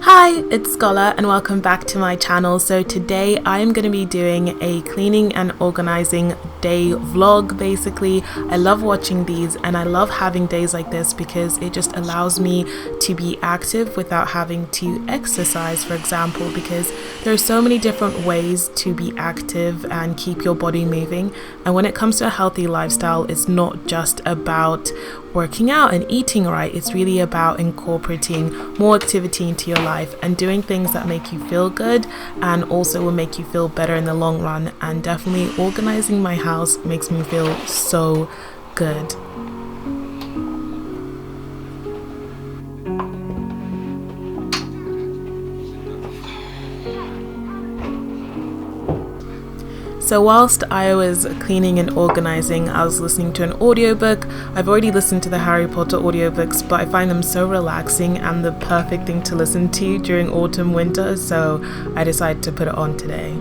Hi, it's Scola and welcome back to my channel. So today I am going to be doing a cleaning and organizing day vlog. Basically, I love watching these and I love having days like this because it just allows me to be active without having to exercise, for example, because there are so many different ways to be active and keep your body moving. And when it comes to a healthy lifestyle, it's not just about working out and eating right. It's really about incorporating more activity into your life and doing things that make you feel good and also will make you feel better in the long run. And definitely organizing my house makes me feel so good. So whilst I was cleaning and organizing, I was listening to an audiobook. I've already listened to the Harry Potter audiobooks, but I find them so relaxing and the perfect thing to listen to during autumn, winter, so I decided to put it on today.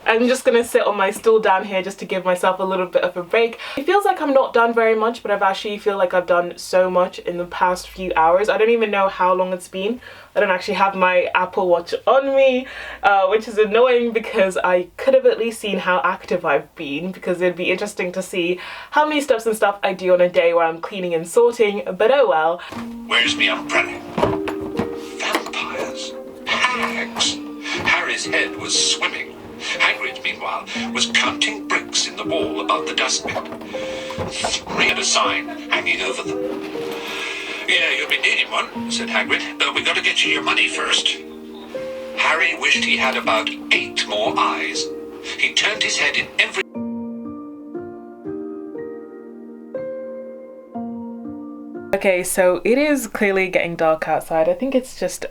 I'm just gonna sit on my stool down here just to give myself a little bit of a break. It feels like I'm not done very much, but I feel like I've done so much in the past few hours. I don't even know how long it's been. I don't actually have my Apple Watch on me, which is annoying because I could have at least seen how active I've been, because it'd be interesting to see how many steps and stuff I do on a day where I'm cleaning and sorting, but oh well. Where's my umbrella? Vampires? Hags? Harry's head was swimming. Hagrid, meanwhile, was counting bricks in the wall above the dustbin. 3 had a sign hanging over them. "Yeah, you'll be needing one," said Hagrid, "but we got to get you your money first." Harry wished he had about 8 more eyes. He turned his head in every... Okay, so it is clearly getting dark outside. I think it's just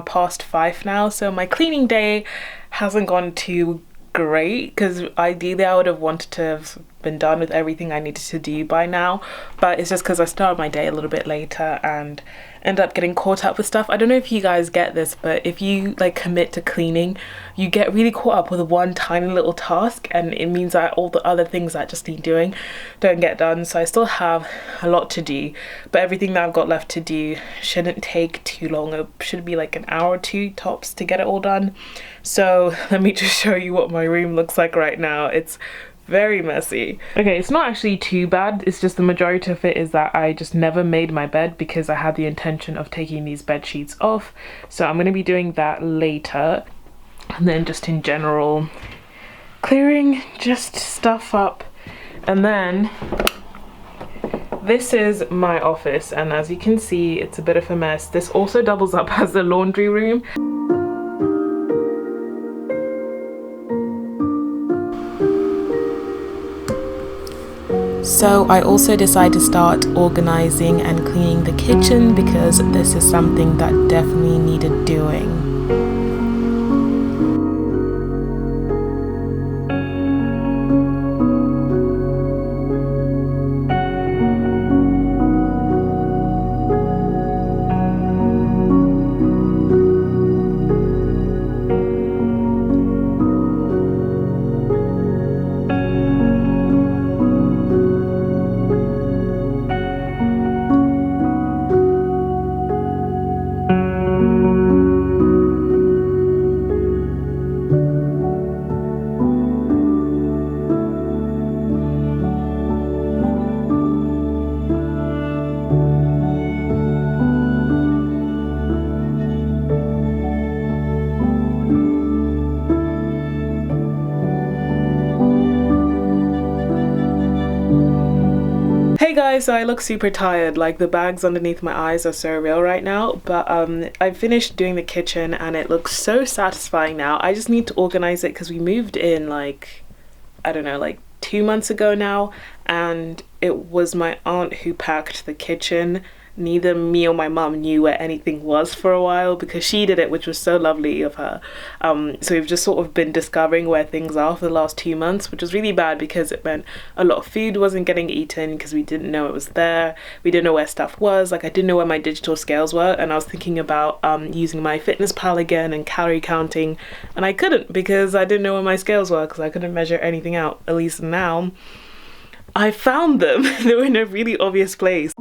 past 5 now, so my cleaning day hasn't gone too great because ideally I would have wanted to have been done with everything I needed to do by now, but it's just because I started my day a little bit later and ended up getting caught up with stuff. I don't know if you guys get this, but if you like commit to cleaning, you get really caught up with one tiny little task and it means that all the other things that just need doing don't get done. So I still have a lot to do, but everything that I've got left to do shouldn't take too long. It should be like an hour or 2 tops to get it all done. So let me just show you what my room looks like right now. It's very messy. Okay, it's not actually too bad. It's just the majority of it is that I just never made my bed because I had the intention of taking these bed sheets off. So I'm going to be doing that later. And then just in general, clearing just stuff up. And then this is my office. And as you can see, it's a bit of a mess. This also doubles up as the laundry room. So I also decided to start organizing and cleaning the kitchen because this is something that definitely needed doing. Hey guys, so I look super tired, like the bags underneath my eyes are so real right now, but I finished doing the kitchen and it looks so satisfying now. I just need to organize it because we moved in like, I don't know, like 2 months ago now, and it was my aunt who packed the kitchen neither me or my mum knew where anything was for a while because she did it, which was so lovely of her. So we've just sort of been discovering where things are for the last 2 months, which was really bad because it meant a lot of food wasn't getting eaten because we didn't know it was there. We didn't know where stuff was. Like, I didn't know where my digital scales were, and I was thinking about using my fitness pal again and calorie counting, and I couldn't because I didn't know where my scales were because I couldn't measure anything out. At least now I found them. They were in a really obvious place.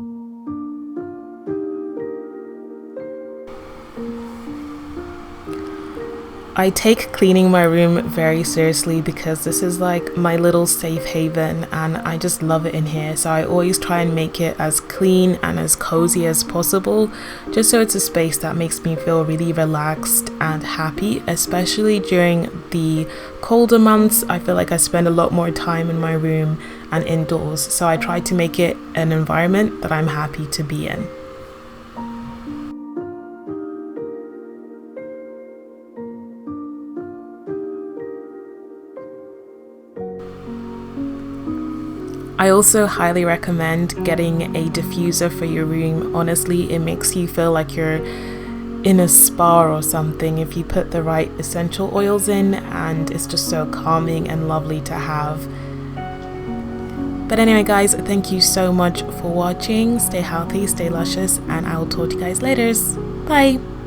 I take cleaning my room very seriously because this is like my little safe haven and I just love it in here. So I always try and make it as clean and as cozy as possible, just so it's a space that makes me feel really relaxed and happy, especially during the colder months. I feel like I spend a lot more time in my room and indoors, so I try to make it an environment that I'm happy to be in. I also highly recommend getting a diffuser for your room. Honestly, it makes you feel like you're in a spa or something if you put the right essential oils in, and it's just so calming and lovely to have. But anyway guys, thank you so much for watching. Stay healthy, stay luscious, and I will talk to you guys later. Bye!